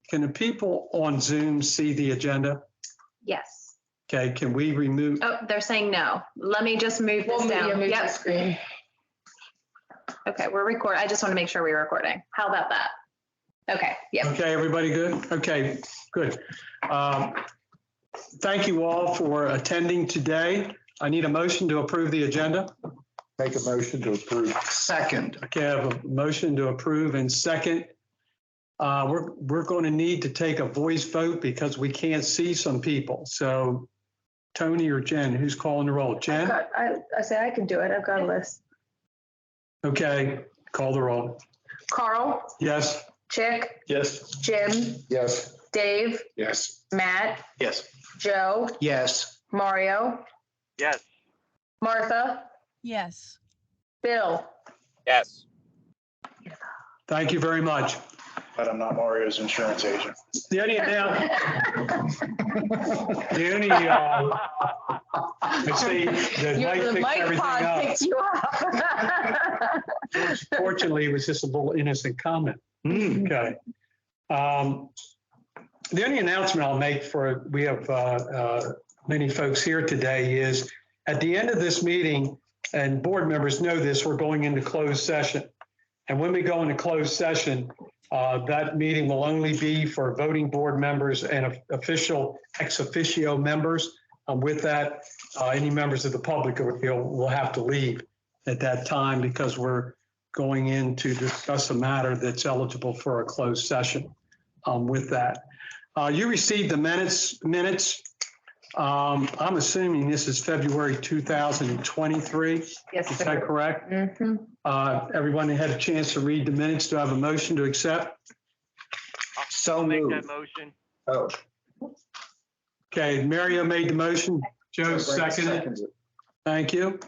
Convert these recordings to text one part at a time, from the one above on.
can the people on Zoom see the agenda? Yes. Okay, can we remove? Oh, they're saying no. Let me just move this down. Move the Yep. screen. Okay, we're recording. I just want to make sure we're recording. How about that? Okay, yep. Okay, everybody good? Okay, good. Thank you all for attending today. I need a motion to approve the agenda. Make a motion to approve. Second. Okay, I have a motion to approve and second. We're going to need to take a voice vote because we can't see some people. So Tony or Jen, who's calling the roll? Jen? I say I can do it. I've got a list. Okay, call the roll. Carl, Yes? Chick, Yes. Jim, Yes. Dave, Yes. Matt, Yes. Joe, Yes. Mario, Yes. Martha, Yes. Bill. Yes. Thank you very much. But I'm not Mario's insurance agent. The only let's see, the mic picks everything pod up. picks you up. Fortunately, it was just a little innocent comment. Okay. The only announcement I'll make we have many folks here today is at the end of this meeting, and board members know this, we're going into closed session. And when we go into closed session, that meeting will only be for voting board members and official ex officio members. With that, any members of the public will have to leave at that time because we're going in to discuss a matter that's eligible for a closed session. With that, you received the minutes. I'm assuming this is February 2023. Yes, Is that correct? Mm-hmm. Everyone had a chance to read the minutes. Do I have a motion to accept? So Make moved. that motion. Oh. Okay, Mario made the motion. Joe seconded. Thank you.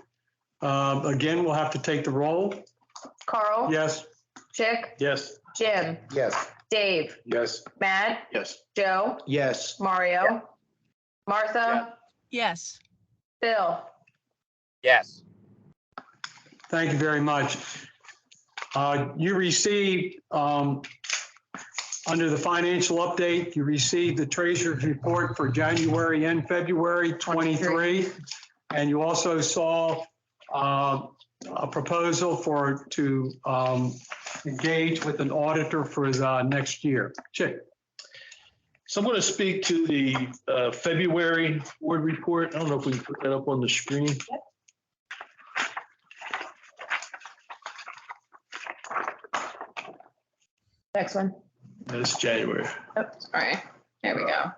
Again, we'll have to take the roll. Carl, Yes? Chick, Yes. Jim, Yes. Dave, Yes. Matt, Yes. Joe, Yes. Mario, Martha, Yes. Bill. Yes. Thank you very much. You received, under the financial update, you received the treasurer's report for January and February 23. And you also saw a proposal to engage with an auditor for the next year. Chick. So I'm going to speak to the February board report. I don't know if we can put that up on the screen. Next one. That's January. Oh, sorry. There we go.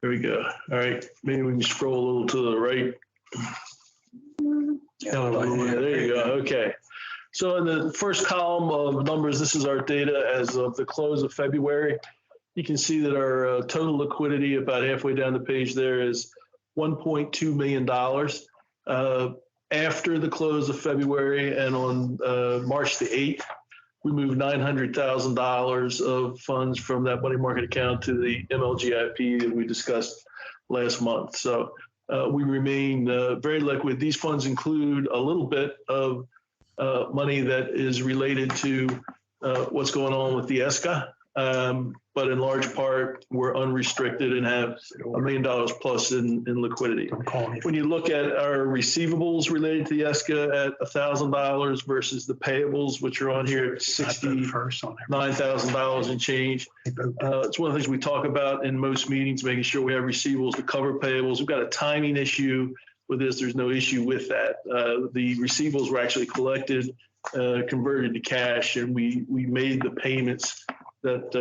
There we go. All right. Maybe we can scroll a little to the right. There you go. Okay. So in the first column of numbers, this is our data as of the close of February. You can see that our total liquidity about halfway down the page there is $1.2 million. After the close of February and on March the 8th, we moved $900,000 of funds from that money market account to the MLGIP that we discussed last month. So we remain very liquid. These funds include a little bit of money that is related to what's going on with the ESCA. But in large part, we're unrestricted and have $1 million plus in liquidity. When you look at our receivables related to the ESCA at $1,000 versus the payables, which are on here at $69,000 and change, it's one of the things we talk about in most meetings, making sure we have receivables to cover payables. We've got a timing issue with this. There's no issue with that. The receivables were actually collected, converted to cash, and we made the payments that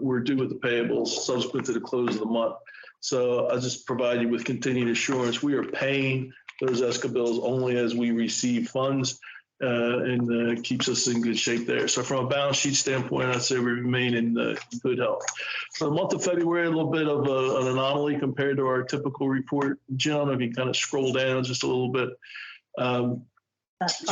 were due with the payables subsequent to the close of the month. So I'll just provide you with continued assurance. We are paying those ESCA bills only as we receive funds, and keeps us in good shape there. So from a balance sheet standpoint, I'd say we remain in good health. For the month of February, a little bit of an anomaly compared to our typical report. John, if you kind of scroll down just a little bit. You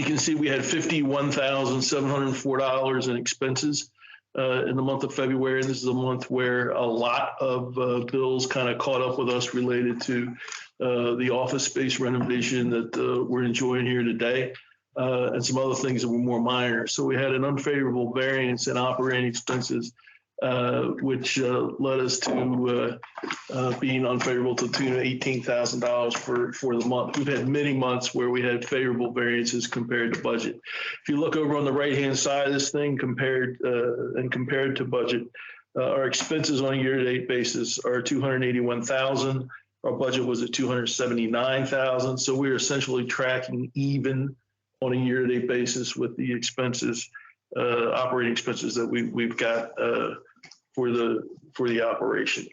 can see we had $51,704 in expenses in the month of February. This is a month where a lot of bills kind of caught up with us related to the office space renovation that we're enjoying here today, and some other things that were more minor. So we had an unfavorable variance in operating expenses which led us to being unfavorable to the tune of $18,000 for the month. We've had many months where we had favorable variances compared to budget. If you look over on the right-hand side of this thing, compared to budget, our expenses on a year-to-date basis are $281,000. Our budget was at $279,000. So we're essentially tracking even on a year-to-date basis with the expenses, operating expenses that we've got for the operation.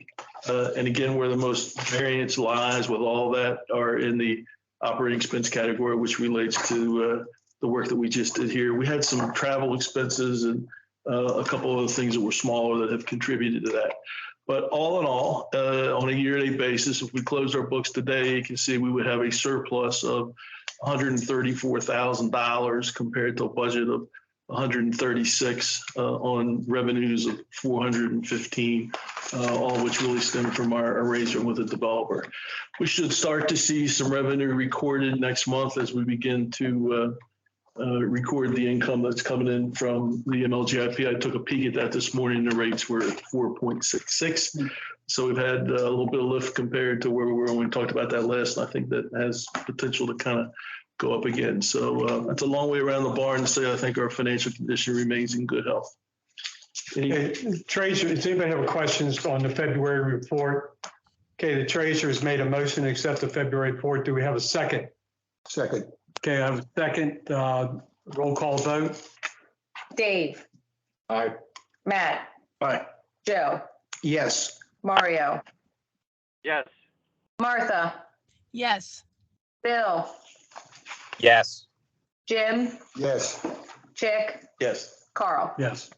And again, where the most variance lies with all that are in the operating expense category, which relates to the work that we just did here. We had some travel expenses and a couple of things that were smaller that have contributed to that. But all in all, on a yearly basis, if we closed our books today, you can see we would have a surplus of $134,000 compared to a budget of 136 on revenues of 415, all which really stem from our arrangement with the developer. We should start to see some revenue recorded next month as we begin to record the income that's coming in from the MLGIP. I took a peek at that this morning. The rates were 4.66. So we've had a little bit of lift compared to where we were when we talked about that last. And I think that has potential to kind of go up again. So that's a long way around the barn to say I think our financial condition remains in good health. Okay, Treasurer, does anybody have questions on the February report? Okay, the treasurer has made a motion to accept the February report. Do we have a second? Second. Okay, I have a second. Roll call vote. Dave, Aye. Matt, Aye. Joe, Yes. Mario, Yes. Martha, Yes. Bill, Yes. Jim, Yes. Chick, Yes. Carl. Yes.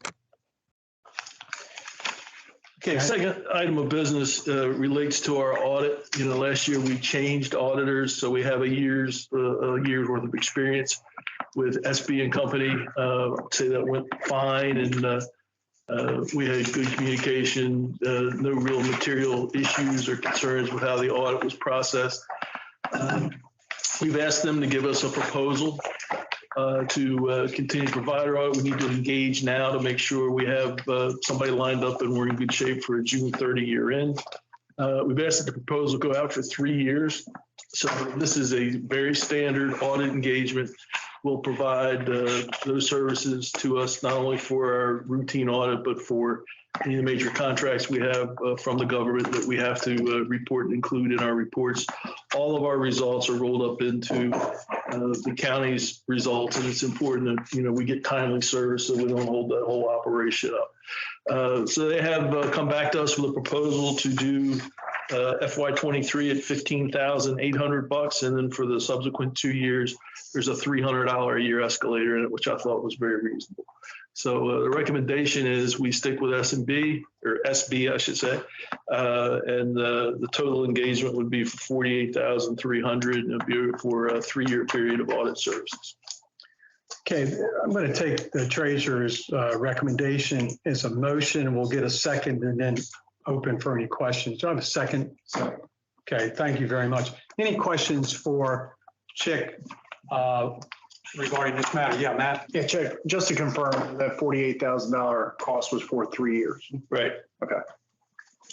Okay, second item of business relates to our audit. You know, last year we changed auditors, so we have a year's worth of experience with SB and Company. I'd say that went fine, and we had good communication, no real material issues or concerns with how the audit was processed. We've asked them to give us a proposal to continue to provide our audit. We need to engage now to make sure we have somebody lined up and we're in good shape for a June 30 year end. We've asked that the proposal go out for 3 years. So this is a very standard audit engagement. We'll provide those services to us not only for our routine audit, but for any of the major contracts we have from the government that we have to report and include in our reports. All of our results are rolled up into the county's results, and it's important that, you know, we get timely service so we don't hold that whole operation up. So they have come back to us with a proposal to do FY23 at $15,800, and then for the subsequent 2 years, there's a $300 a year escalator in it, which I thought was very reasonable. So the recommendation is we stick with SB, I should say, and the total engagement would be for $48,300, and it'd be for a 3-year period of audit services. Okay, I'm going to take the treasurer's recommendation as a motion, and we'll get a second and then open for any questions. Do I have a second? Okay, thank you very much. Any questions for Chick regarding this matter? Yeah, Matt? Yeah, check, just to confirm, that $48,000 cost was for 3 years. Right. Okay.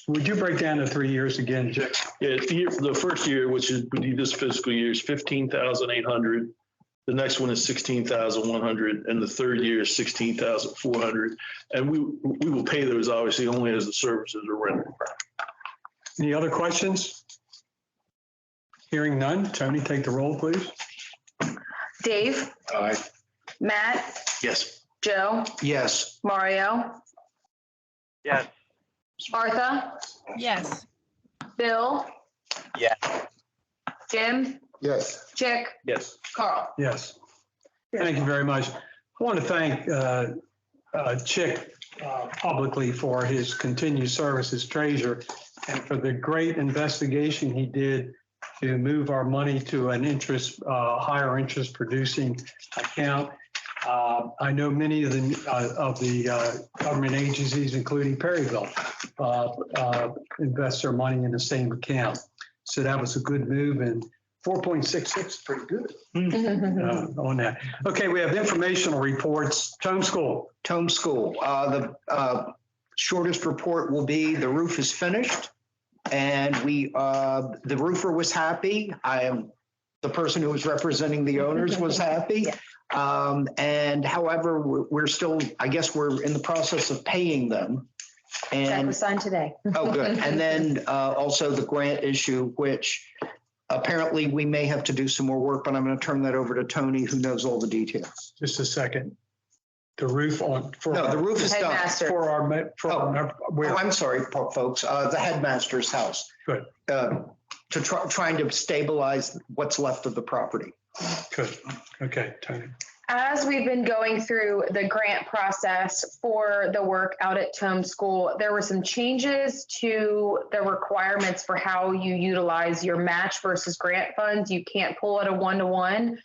Would you break down the 3 years again, Chick? Yeah, the first year, which is this fiscal year, is $15,800. The next one is $16,100, and the third year is $16,400. And we will pay those obviously only as the services are rendered. Any other questions? Hearing none. Tony, take the roll, please. Dave, Aye. Matt, Yes. Joe, Yes. Mario, Yes. Martha, Yes. Bill, Yes. Jim, Yes. Chick, Yes. Carl. Yes. Thank you very much. I want to thank Chick publicly for his continued service as treasurer and for the great investigation he did to move our money to an higher interest producing account. I know many of the government agencies, including Perryville, invest their money in the same account. So that was a good move, and 4.66 is pretty good on that. Okay, we have informational reports. Tome School. Tome School. The shortest report will be the roof is finished. And the roofer was happy. The person who was representing the owners was happy. And however, we're still, I guess we're in the process of paying them. Check And, was signed today. oh, good. And then also the grant issue, which apparently we may have to do some more work, but I'm going to turn that over to Tony, who knows all the details. Just a second. The roof on, for No, the our, roof is done. Headmaster. for our, Oh, where, I'm sorry, folks, the headmaster's house. Good. To trying to stabilize what's left of the property. good. Okay, Tony. As we've been going through the grant process for the work out at Tome School, there were some changes to the requirements for how you utilize your match versus grant funds. You can't pull it a one-to-one.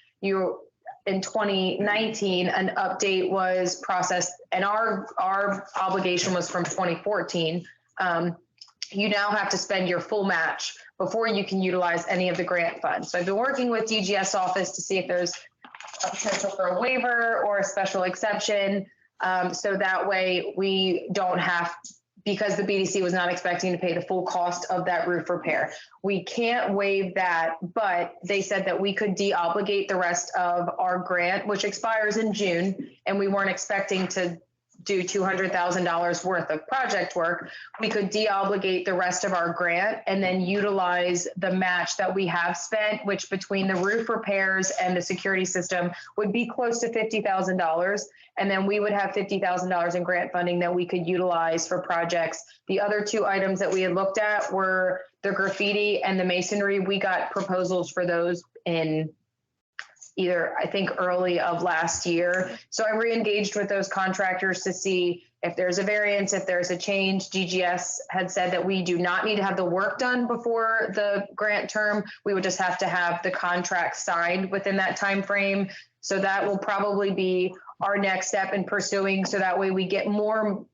In 2019, an update was processed, and our obligation was from 2014. You now have to spend your full match before you can utilize any of the grant funds. So I've been working with DGS office to see if there's a potential for a waiver or a special exception. So that way we don't have, because the BDC was not expecting to pay the full cost of that roof repair. We can't waive that, but they said that we could de-obligate the rest of our grant, which expires in June, and we weren't expecting to do $200,000 worth of project work. We could de-obligate the rest of our grant and then utilize the match that we have spent, which between the roof repairs and the security system would be close to $50,000. And then we would have $50,000 in grant funding that we could utilize for projects. The other two items that we had looked at were the graffiti and the masonry. We got proposals for those in either, I think, early of last year. So I re-engaged with those contractors to see if there's a variance, if there's a change. DGS had said that we do not need to have the work done before the grant term. We would just have to have the contract signed within that time frame. So that will probably be our next step in pursuing, so that way we get more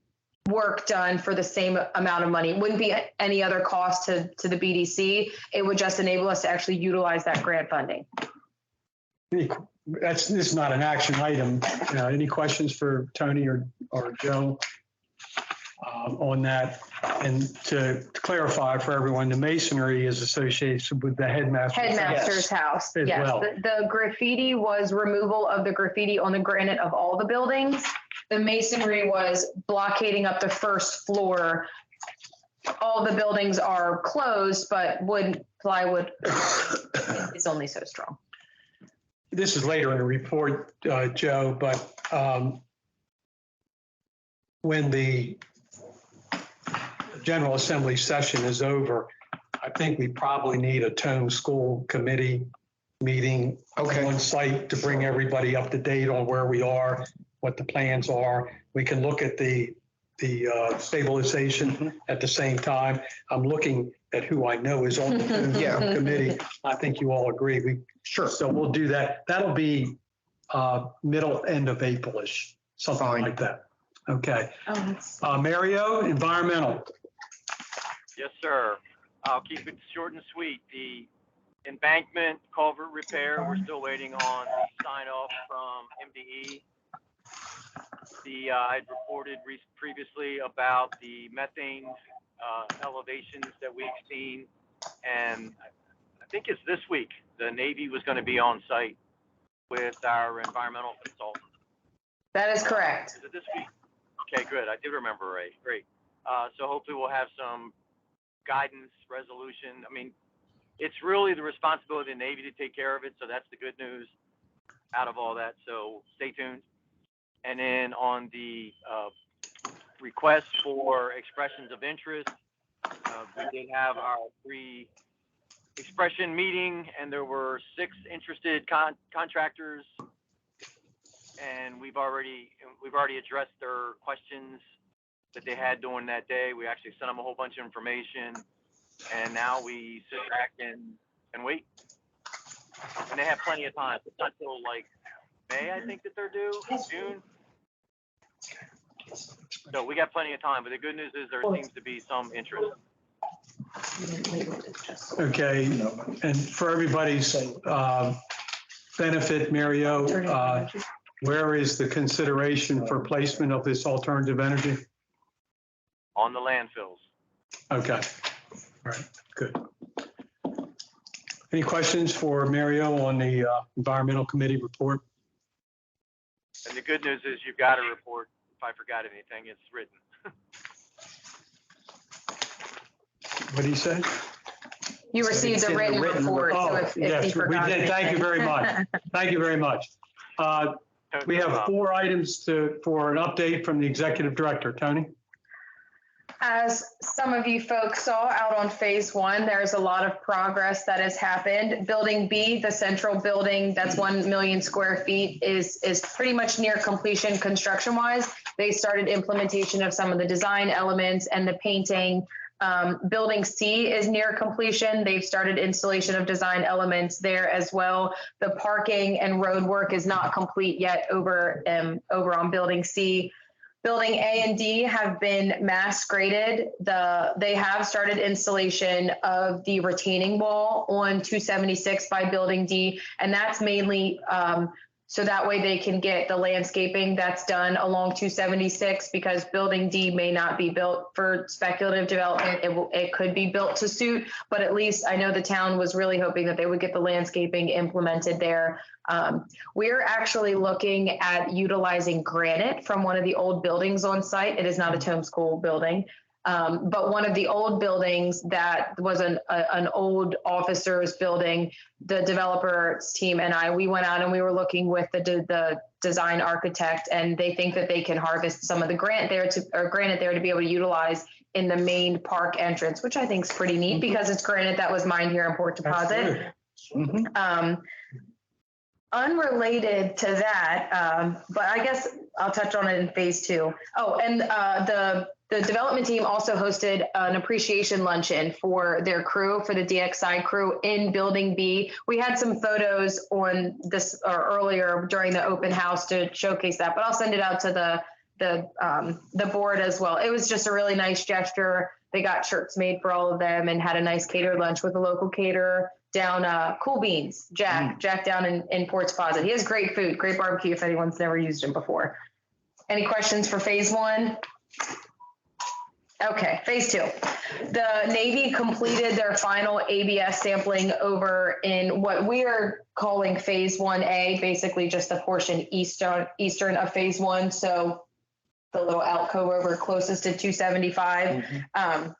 work done for the same amount of money. It wouldn't be any other cost to the BDC. It would just enable us to actually utilize that grant funding. This is not an action item. Any questions for Tony or Joe on that? And to clarify for everyone, the masonry is associated with the Headmaster's house. As Yes. well. The graffiti was removal of the graffiti on the granite of all the buildings. The masonry was blockading up the first floor. All the buildings are closed, but plywood is only so strong. This is later in the report, Joe, but when the General Assembly session is over, I think we probably need a Tome School Committee meeting on site to bring everybody up to date on where we are, what the plans are. We can look at the stabilization at the same time. I'm looking at who I know is on the Tome committee. I think you all agree. Sure. So we'll do that. That'll be end of April-ish, something like that. Okay. Mario, environmental. Yes, sir. I'll keep it short and sweet. The embankment culvert repair, we're still waiting on the sign off from MDE. I'd reported previously about the methane elevations that we've seen, and I think it's this week the Navy was going to be on site with our environmental consultant. That is correct. Is it this week? Okay, good. I did remember right. Great. So hopefully we'll have some guidance, resolution. I mean, it's really the responsibility of the Navy to take care of it. So that's the good news out of all that. So stay tuned. And then on the request for expressions of interest, we did have our pre-expression meeting, and there were 6 interested contractors, and we've already addressed their questions that they had during that day. We actually sent them a whole bunch of information, and now we sit back and wait. And they have plenty of time. It's not till like May, I think, that they're due, June. So we got plenty of time, but the good news is there seems to be some interest. Okay, and for everybody's benefit, Mario, where is the consideration for placement of this alternative energy? on the landfills. Okay. All right, good. Any questions for Mario on the environmental committee report? And the good news is you've got a report. If I forgot anything, it's written. What do you say? You received It's a in the written written report, so Oh, if yes, you we forgot. did. Thank you very much. Thank you very much. We have 4 items for an update from the executive director. Tony? As some of you folks saw out on phase 1, there's a lot of progress that has happened. Building B, the central building, that's 1 million square feet, is pretty much near completion construction-wise. They started implementation of some of the design elements and the painting. Building C is near completion. They've started installation of design elements there as well. The parking and road work is not complete yet over on Building C. Building A and D have been mass graded. They have started installation of the retaining wall on 276 by Building D, and that's mainly so that way they can get the landscaping that's done along 276, because Building D may not be built for speculative development. It could be built to suit, but at least I know the town was really hoping that they would get the landscaping implemented there. We're actually looking at utilizing granite from one of the old buildings on site. It is not a Tome School building. But one of the old buildings that was an old officer's building, the developer's team and we went out and we were looking with the design architect, and they think that they can harvest some of the granite there to be able to utilize in the main park entrance, which I think is pretty neat because it's granite that was mined here in Port Deposit. Unrelated to that, but I guess I'll touch on it in phase 2. Oh, and the development team also hosted an appreciation luncheon for their crew, for the DXI crew in Building B. We had some photos on this or earlier during the open house to showcase that, but I'll send it out to the board as well. It was just a really nice gesture. They got shirts made for all of them and had a nice catered lunch with a local caterer down Cool Beans, Jack down in Port Deposit. He has great food, great barbecue if anyone's never used him before. Any questions for phase 1? Okay, phase 2. The Navy completed their final ABS sampling over in what we are calling phase 1A, basically just the portion eastern of phase 1. So the little alcove over closest to 275.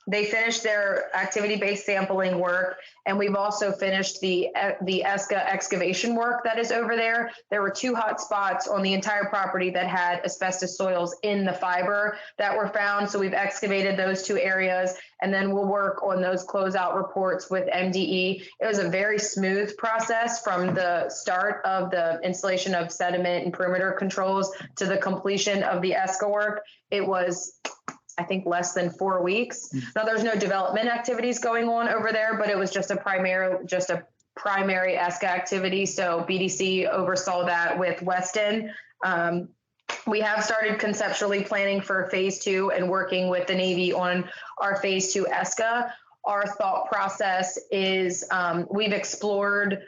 They finished their activity-based sampling work, and we've also finished the ESCA excavation work that is over there. There were 2 hot spots on the entire property that had asbestos soils in the fiber that were found. So we've excavated those 2 areas, and then we'll work on those closeout reports with MDE. It was a very smooth process from the start of the installation of sediment and perimeter controls to the completion of the ESCA work. It was, I think, less than 4 weeks. Now there's no development activities going on over there, but it was just a primary ESCA activity. So BDC oversaw that with Weston. We have started conceptually planning for phase 2 and working with the Navy on our phase 2 ESCA. Our thought process is we've explored,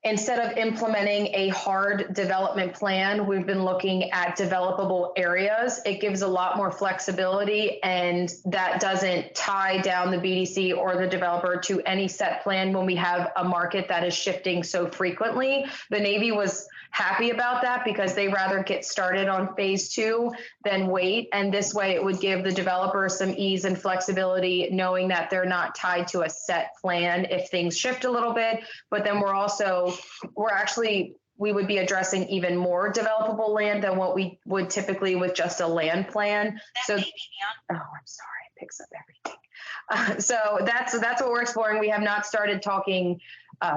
instead of implementing a hard development plan, we've been looking at developable areas. It gives a lot more flexibility, and that doesn't tie down the BDC or the developer to any set plan when we have a market that is shifting so frequently. The Navy was happy about that because they rather get started on phase 2 than wait. And this way it would give the developer some ease and flexibility, knowing that they're not tied to a set plan if things shift a little bit. But then we would be addressing even more developable land than what we would typically with just a land plan. So, oh, I'm sorry, it picks up everything. So that's what we're exploring. We have not started talking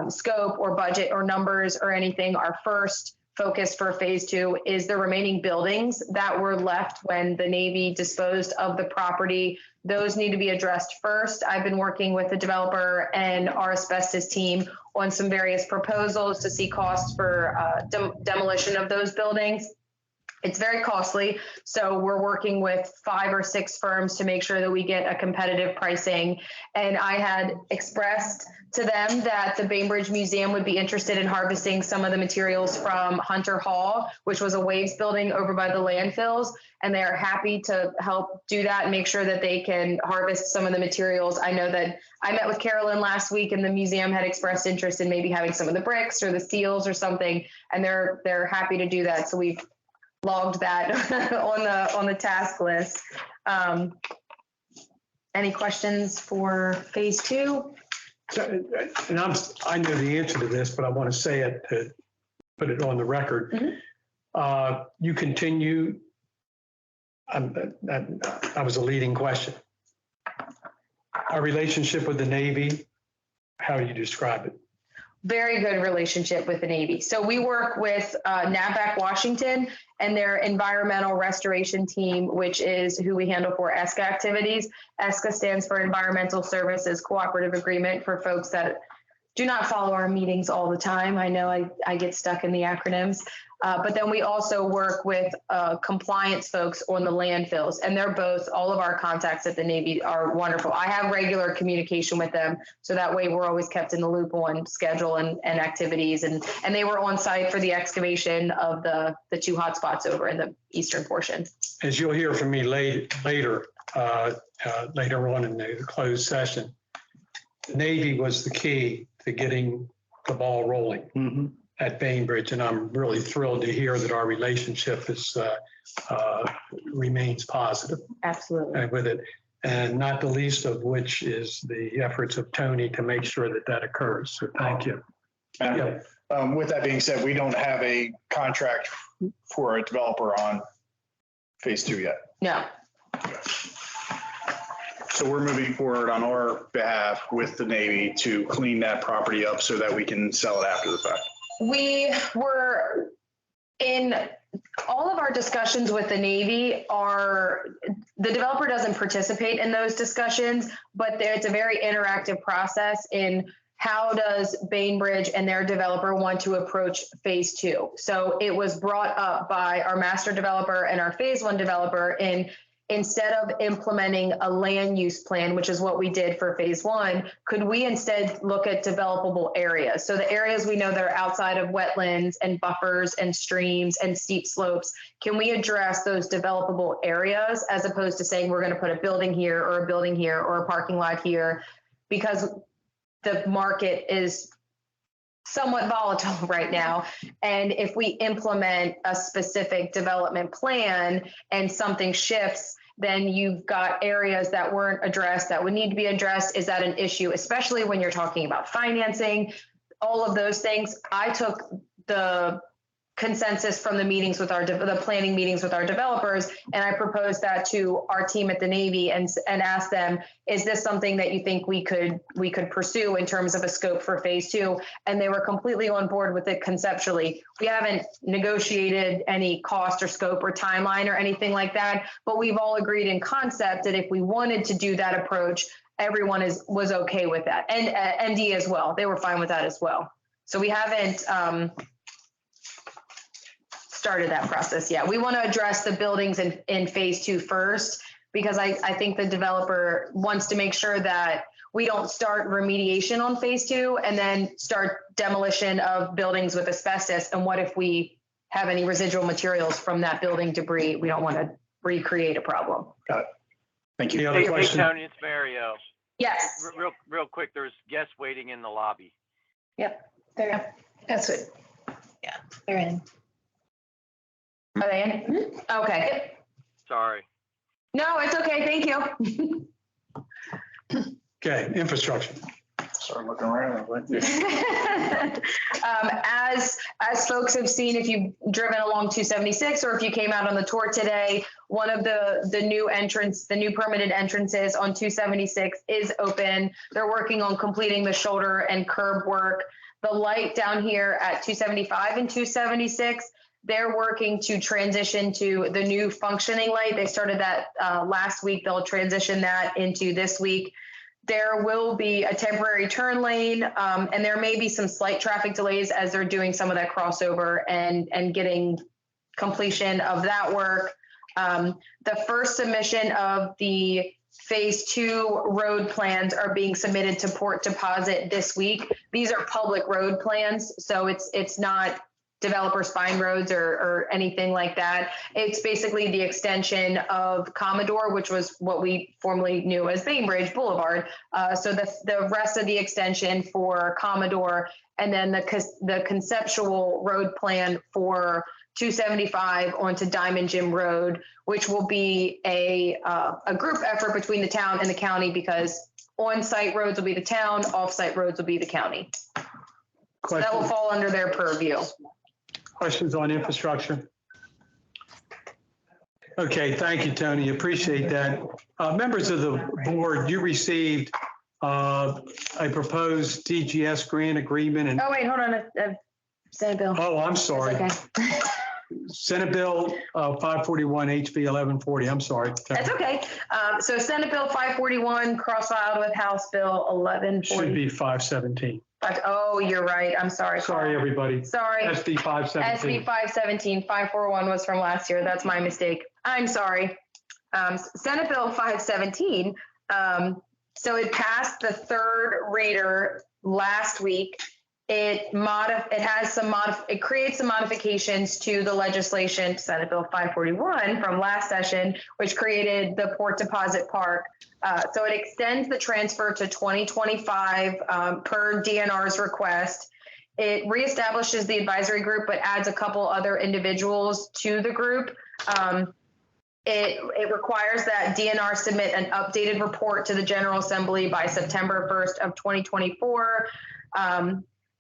scope or budget or numbers or anything. Our first focus for phase 2 is the remaining buildings that were left when the Navy disposed of the property. Those need to be addressed first. I've been working with the developer and our asbestos team on some various proposals to see costs for demolition of those buildings. It's very costly. So we're working with 5 or 6 firms to make sure that we get a competitive pricing. And I had expressed to them that the Bainbridge Museum would be interested in harvesting some of the materials from Hunter Hall, which was a waves building over by the landfills. And they are happy to help do that and make sure that they can harvest some of the materials. I know that I met with Carolyn last week and the museum had expressed interest in maybe having some of the bricks or the seals or something. And they're happy to do that. So we've logged that on the task list. Any questions for phase 2? So, and I know the answer to this, but I want to say it to put it on the record. You continue, that was a leading question. Our relationship with the Navy, how do you describe it? Very good relationship with the Navy. So we work with NAVAC Washington and their environmental restoration team, which is who we handle for ESCA activities. ESCA stands for Environmental Services Cooperative Agreement for folks that do not follow our meetings all the time. I know I get stuck in the acronyms. But then we also work with compliance folks on the landfills, and they're both, all of our contacts at the Navy are wonderful. I have regular communication with them, so that way we're always kept in the loop on schedule and activities. And they were on site for the excavation of the 2 hotspots over in the eastern portion. As you'll hear from me later on in the closed session, the Navy was the key to getting the ball rolling at Bainbridge, and I'm really thrilled to hear that our relationship remains positive. Absolutely. With it, and not the least of which is the efforts of Tony to make sure that occurs. So thank you. And, with that being said, we don't have a contract for a developer on phase 2 yet. No. So we're moving forward on our behalf with the Navy to clean that property up so that we can sell it after the fact. We were in all of our discussions with the Navy the developer doesn't participate in those discussions, but it's a very interactive process in how does Bainbridge and their developer want to approach phase 2. So it was brought up by our master developer and our phase 1 developer instead of implementing a land use plan, which is what we did for phase 1, could we instead look at developable areas? So the areas we know that are outside of wetlands and buffers and streams and steep slopes, can we address those developable areas as opposed to saying we're going to put a building here or a building here or a parking lot here? Because the market is somewhat volatile right now. And if we implement a specific development plan and something shifts, then you've got areas that weren't addressed that would need to be addressed. Is that an issue, especially when you're talking about financing, all of those things? I took the consensus from the meetings with the planning meetings with our developers, and I proposed that to our team at the Navy and asked them, is this something that you think we could pursue in terms of a scope for phase 2? And they were completely on board with it conceptually. We haven't negotiated any cost or scope or timeline or anything like that, but we've all agreed in concept that if we wanted to do that approach, everyone was okay with that. And MD as well. They were fine with that as well. So we haven't started that process yet. We want to address the buildings in phase 2 first, because I think the developer wants to make sure that we don't start remediation on phase 2 and then start demolition of buildings with asbestos. And what if we have any residual materials from that building debris? We don't want to recreate a problem. Got it. Thank you. Any other Hey, question? Tony, it's Mario. Yes. Real quick, there's guests waiting in the lobby. Yep. There. That's it. Yeah, they're in. Are they in? Okay. Sorry. No, it's okay. Thank you. Okay, infrastructure. Start looking around. As folks have seen, if you've driven along 276 or if you came out on the tour today, one of the new permitted entrances on 276 is open. They're working on completing the shoulder and curb work. The light down here at 275 and 276, they're working to transition to the new functioning light. They started that last week. They'll transition that into this week. There will be a temporary turn lane, and there may be some slight traffic delays as they're doing some of that crossover and getting completion of that work. The first submission of the Phase 2 road plans are being submitted to Port Deposit this week. These are public road plans, so it's not developer spine roads or anything like that. It's basically the extension of Commodore, which was what we formerly knew as Bainbridge Boulevard. So the rest of the extension for Commodore, and then the conceptual road plan for 275 onto Diamond Gym Road, which will be a group effort between the town and the county, because on-site roads will be the town, off-site roads will be the county. So that will fall under their purview. Questions on infrastructure? Okay, thank you, Tony. Appreciate that. Members of the board, you received a proposed DGS grant agreement and, Oh, wait, hold on. Senate bill. oh, I'm sorry. It's okay. Senate Bill 541 HB 1140. I'm sorry. That's okay. So Senate Bill 541 cross-filed with House Bill 1140. Should be 517. Oh, you're right. I'm sorry. Sorry, everybody. Sorry. SB 517. SB 517, 541 was from last year. That's my mistake. I'm sorry. Senate Bill 517. So it passed the third reader last week. It creates some modifications to the legislation, Senate Bill 541 from last session, which created the Port Deposit Park. So it extends the transfer to 2025 per DNR's request. It reestablishes the advisory group, but adds a couple other individuals to the group. It requires that DNR submit an updated report to the General Assembly by September 1st of 2024.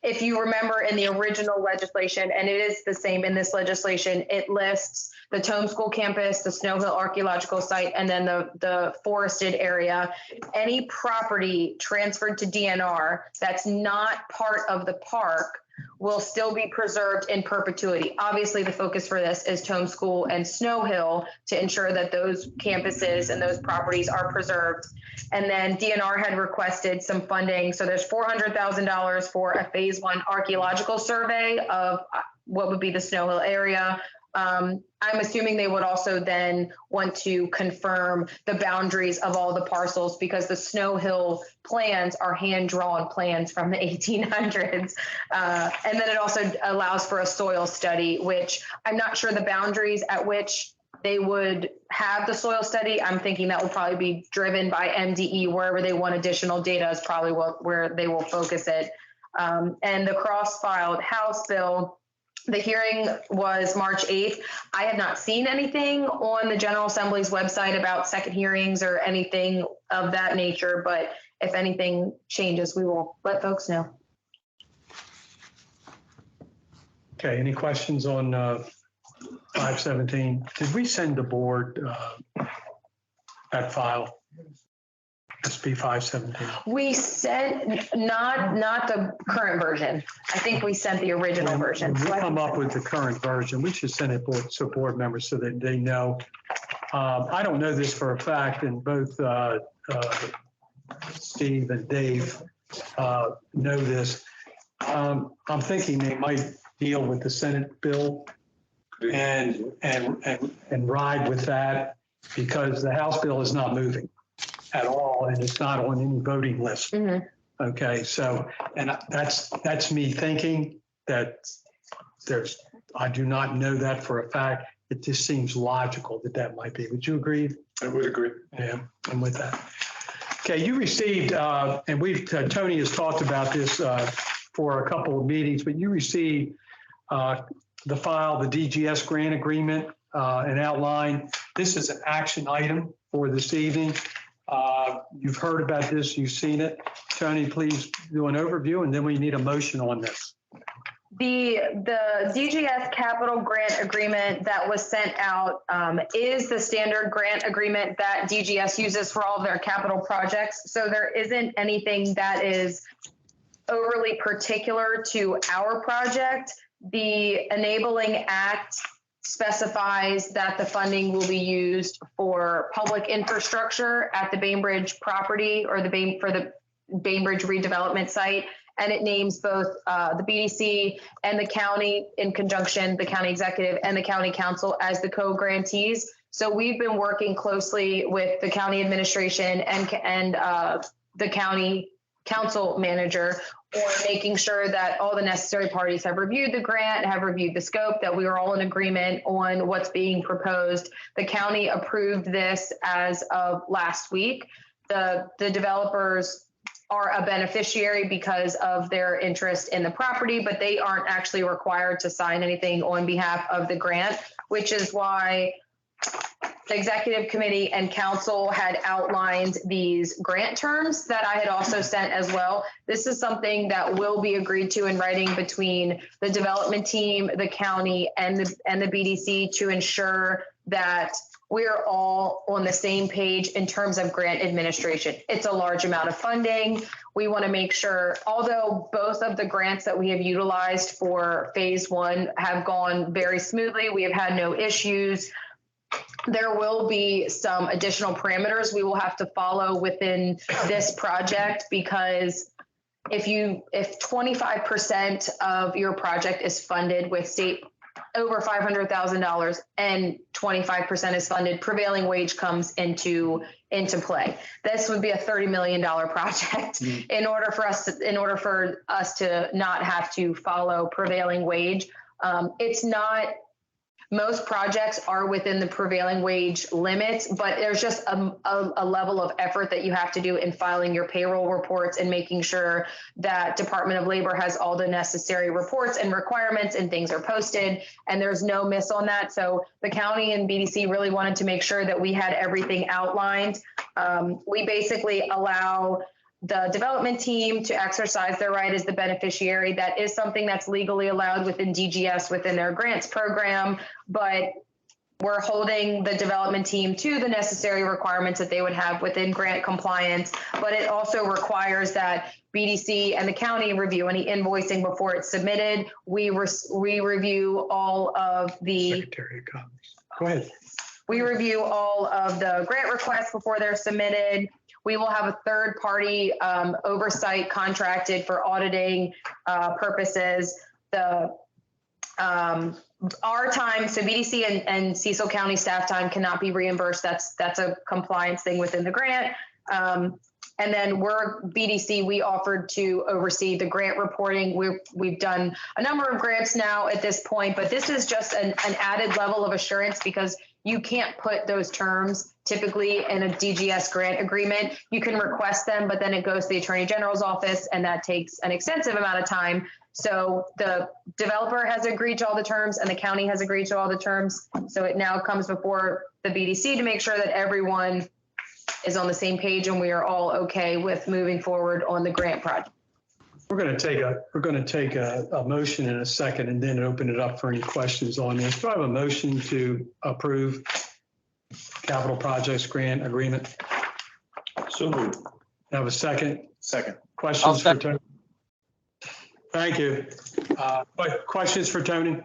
If you remember in the original legislation, and it is the same in this legislation, it lists the Tome School campus, the Snow Hill Archaeological Site, and then the forested area. Any property transferred to DNR that's not part of the park will still be preserved in perpetuity. Obviously, the focus for this is Tome School and Snow Hill to ensure that those campuses and those properties are preserved. And then DNR had requested some funding. So there's $400,000 for a phase 1 archaeological survey of what would be the Snow Hill area. I'm assuming they would also then want to confirm the boundaries of all the parcels, because the Snow Hill plans are hand-drawn plans from the 1800s. And then it also allows for a soil study, which I'm not sure the boundaries at which they would have the soil study. I'm thinking that will probably be driven by MDE. Wherever they want additional data is probably where they will focus it. And the cross-filed House bill, the hearing was March 8th. I have not seen anything on the General Assembly's website about second hearings or anything of that nature, but if anything changes, we will let folks know. Okay, any questions on 517? Did we send the board that file? SB 517. We sent not the current version. I think we sent the original version. When we come up with the current version, we should send it to board members so that they know. I don't know this for a fact, and both Steve and Dave know this. I'm thinking they might deal with the Senate bill and ride with that, because the House bill is not moving at all, and it's not on any voting list. Mm-hmm. Okay, so, and that's me thinking that I do not know that for a fact. It just seems logical that might be. Would you agree? I would agree. Yeah, I'm with that. Okay, you received, and Tony has talked about this for a couple of meetings, but you received the file, the DGS grant agreement, and outline. This is an action item for this evening. You've heard about this, you've seen it. Tony, please do an overview, and then we need a motion on this. The DGS capital grant agreement that was sent out is the standard grant agreement that DGS uses for all of their capital projects. So there isn't anything that is overly particular to our project. The Enabling Act specifies that the funding will be used for public infrastructure at the Bainbridge property, or for the Bainbridge redevelopment site, and it names both the BDC and the county in conjunction, the county executive and the county council as the co-grantees. So we've been working closely with the county administration and the county council manager on making sure that all the necessary parties have reviewed the grant, have reviewed the scope, that we are all in agreement on what's being proposed. The county approved this as of last week. The developers are a beneficiary because of their interest in the property, but they aren't actually required to sign anything on behalf of the grant, which is why the executive committee and council had outlined these grant terms that I had also sent as well. This is something that will be agreed to in writing between the development team, the county, and the BDC to ensure that we're all on the same page in terms of grant administration. It's a large amount of funding. We want to make sure, although both of the grants that we have utilized for phase 1 have gone very smoothly, we have had no issues. There will be some additional parameters we will have to follow within this project, because if 25% of your project is funded with state over $500,000 and 25% is funded, prevailing wage comes into play. This would be a $30 million project in order for us to not have to follow prevailing wage. It's not. Most projects are within the prevailing wage limits, but there's just a level of effort that you have to do in filing your payroll reports and making sure that Department of Labor has all the necessary reports and requirements and things are posted, and there's no miss on that. So the county and BDC really wanted to make sure that we had everything outlined. We basically allow the development team to exercise their right as the beneficiary. That is something that's legally allowed within DGS, within their grants program, but we're holding the development team to the necessary requirements that they would have within grant compliance. But it also requires that BDC and the county review any invoicing before it's submitted. We review all of the Secretary of Commerce. Go ahead. We review all of the grant requests before they're submitted. We will have a third party oversight contracted for auditing purposes. Our time, so BDC and Cecil County staff time cannot be reimbursed. That's a compliance thing within the grant. And then we're BDC, we offered to oversee the grant reporting. We've done a number of grants now at this point, but this is just an added level of assurance, because you can't put those terms typically in a DGS grant agreement. You can request them, but then it goes to the Attorney General's office, and that takes an extensive amount of time. So the developer has agreed to all the terms and the county has agreed to all the terms. So it now comes before the BDC to make sure that everyone is on the same page and we are all okay with moving forward on the grant project. We're going to take a motion in a second and then open it up for any questions on this. Do I have a motion to approve capital projects grant agreement? So moved. Have a second? Second. Questions for Tony? Thank you. Questions for Tony?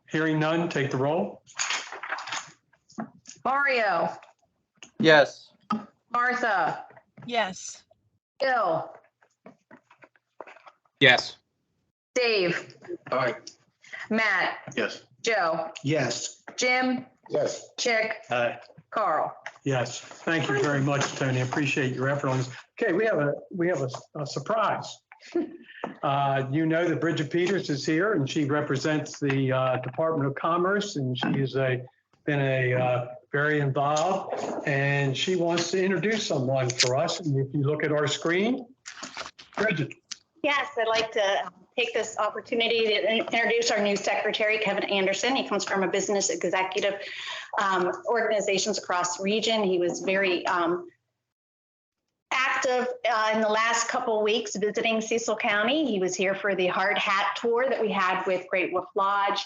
Hearing none, take the roll. Mario, Yes. Martha, Yes. Bill, Yes. Dave, Aye. Matt, Yes. Joe, Yes. Jim, Yes. Chick, Aye. Carl. Yes, thank you very much, Tony. I appreciate your effort on this. Okay, we have a surprise. You know that Bridget Peters is here, and she represents the Department of Commerce, and she has been very involved, and she wants to introduce someone for us. And if you look at our screen, Bridget. Yes, I'd like to take this opportunity to introduce our new secretary, Kevin Anderson. He comes from a business executive organizations across the region. He was very active in the last couple of weeks visiting Cecil County. He was here for the hard hat tour that we had with Great Wolf Lodge.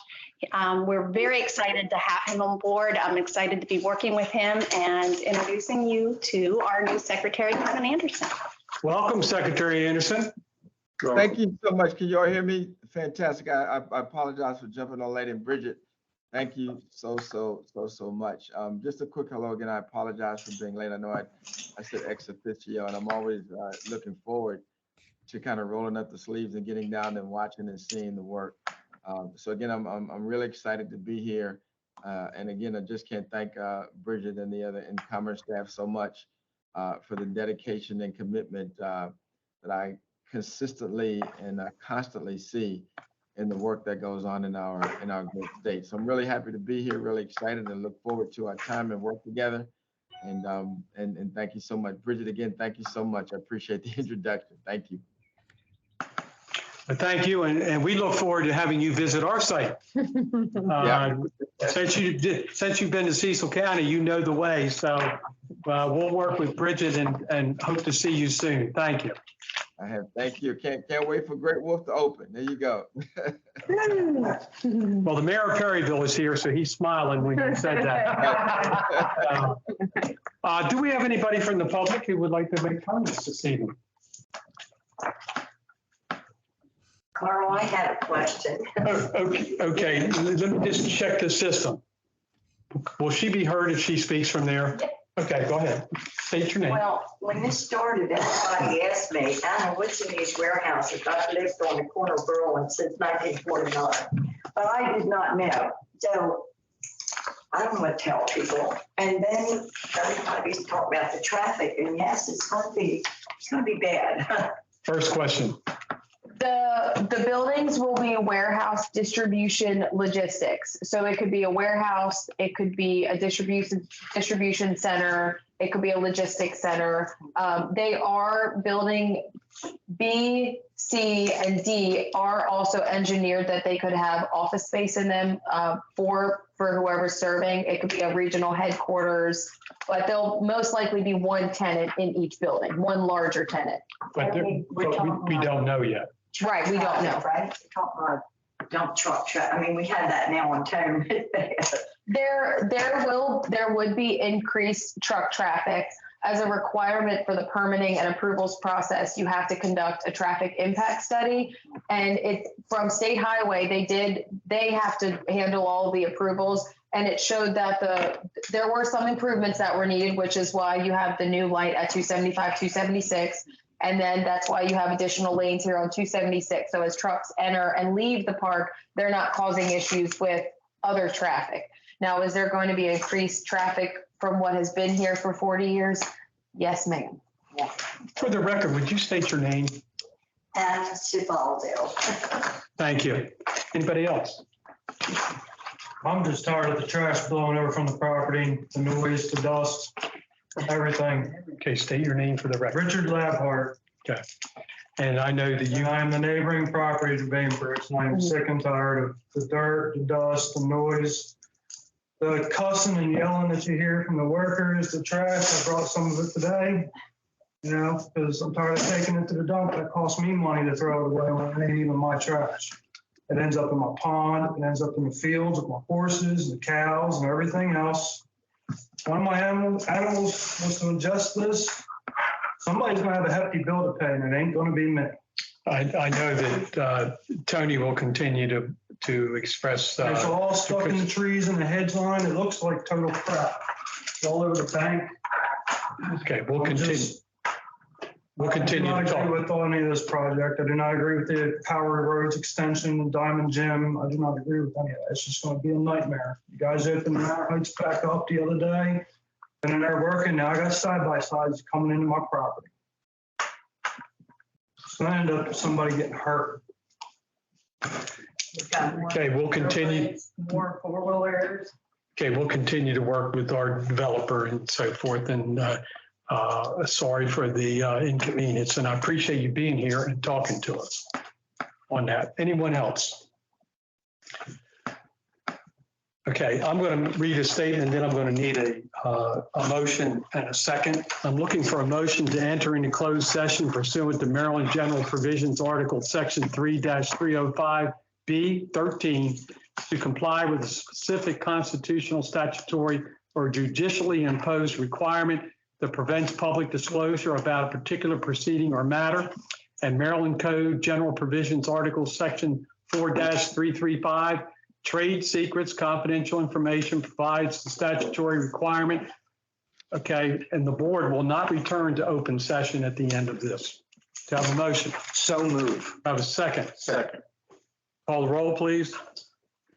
We're very excited to have him on board. I'm excited to be working with him and introducing you to our new secretary, Kevin Anderson. Welcome, Secretary Anderson. Thank you so much. Can you all hear me? Fantastic. I apologize for jumping on late. And Bridget, Thank you so much. Just a quick hello again. I apologize for being late. I know I said ex officio, and I'm always looking forward to kind of rolling up the sleeves and getting down and watching and seeing the work. So again, I'm really excited to be here. And again, I just can't thank Bridget and the other in-commerce staff so much for the dedication and commitment that I consistently and constantly see in the work that goes on in our great state. So I'm really happy to be here, really excited, and look forward to our time and work together. And thank you so much, Bridget. Again, thank you so much. I appreciate the introduction. Thank you. Thank you, and we look forward to having you visit our site. Since you've been to Cecil County, you know the way. So we'll work with Bridget and hope to see you soon. Thank you. Thank you. Can't wait for Great Wolf to open. There you go. Well, the mayor of Perryville is here, so he's smiling when you said that. Do we have anybody from the public who would like to make comments this evening? Carl, I had a question. Okay, let me just check the system. Will she be heard if she speaks from there? Okay, go ahead. State your name. Well, when this started, everybody asked me, I know what's in these warehouses. I've lived on the corner of Berlin since 1949, but I did not know. So I don't want to tell people. And then everybody's talking about the traffic, and yes, it's going to be bad. First question. The buildings will be warehouse distribution logistics. So it could be a warehouse, it could be a distribution center, it could be a logistics center. They are building B, C, and D are also engineered that they could have office space in them for whoever's serving. It could be a regional headquarters, but there'll most likely be one tenant in each building, one larger tenant. But we don't know yet. Right, we don't know. Right? We're talking about dump truck. I mean, we had that now on town. There would be increased truck traffic. As a requirement for the permitting and approvals process, you have to conduct a traffic impact study. And from State Highway, they have to handle all of the approvals. And it showed that there were some improvements that were needed, which is why you have the new light at 275, 276. And then that's why you have additional lanes here on 276. So as trucks enter and leave the park, they're not causing issues with other traffic. Now, is there going to be increased traffic from what has been here for 40 years? Yes, ma'am. Yeah. For the record, would you state your name? And Cibaldo. Thank you. Anybody else? I'm just tired of the trash blowing over from the property, the noise, the dust, everything. Okay, state your name for the record. Richard Labhart. Okay. And I know that And I am the neighboring property to Bainbridge, and I am sick and tired of the dirt, the dust, the noise, the cussing and yelling that you hear from the workers, the trash. I brought some of it today, because I'm tired of taking it to the dump. That costs me money to throw it away when it ain't even my trash. It ends up in my pond, it ends up in the fields with my horses, the cows, and everything else. One of my animals was to ingest this. Somebody's gonna have a hefty bill to pay, and it ain't gonna be me. I know that Tony will continue to express. It's all stuck in the trees and the hedge line. It looks like total crap. It's all over the bank. Okay, we'll continue. We'll continue I to do not talk. agree with any of this project. I do not agree with the Power Roads extension, Diamond Gym. I do not agree with any of that. It's just going to be a nightmare. You guys opened the Heights back up the other day. Been in there working. Now I got side-by-sides coming into my property. It's going to end up with somebody getting hurt. Okay, we'll continue. More four-wheelers. Okay, we'll continue to work with our developer and so forth. And sorry for the inconvenience. And I appreciate you being here and talking to us on that. Anyone else? Okay, I'm going to read a statement, then I'm going to need a motion and a second. I'm looking for a motion to enter into closed session pursuant to Maryland General Provisions Article Section 3-305B13 to comply with a specific constitutional, statutory, or judicially imposed requirement that prevents public disclosure about a particular proceeding or matter, and Maryland Code General Provisions Article Section 4-335 trade secrets, confidential information provides the statutory requirement. Okay, and the board will not return to open session at the end of this. Do I have a motion? So move. I have a second. Second. Call the roll, please.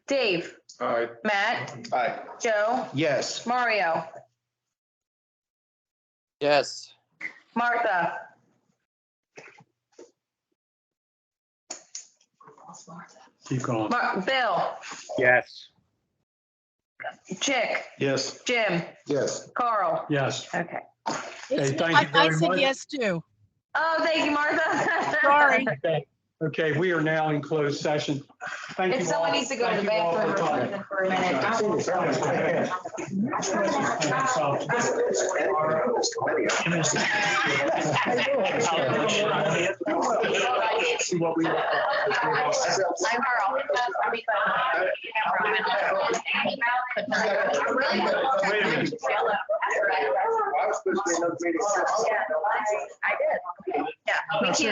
Dave, All right. Matt, Aye. Joe, Yes. Mario, Yes. Martha. Keep going. Bill, Yes. Chick, Yes. Jim, Yes. Carl. Yes. Okay. Okay, thank I you very said much. yes too. Oh, thank you, Martha. Sorry. Okay, we are now in closed session. Thank you If all. someone needs to go to the Thank you all bathroom or for coming. something for a minute. See what we. I'm Carl. Wait a minute. I did. Yeah. Me too.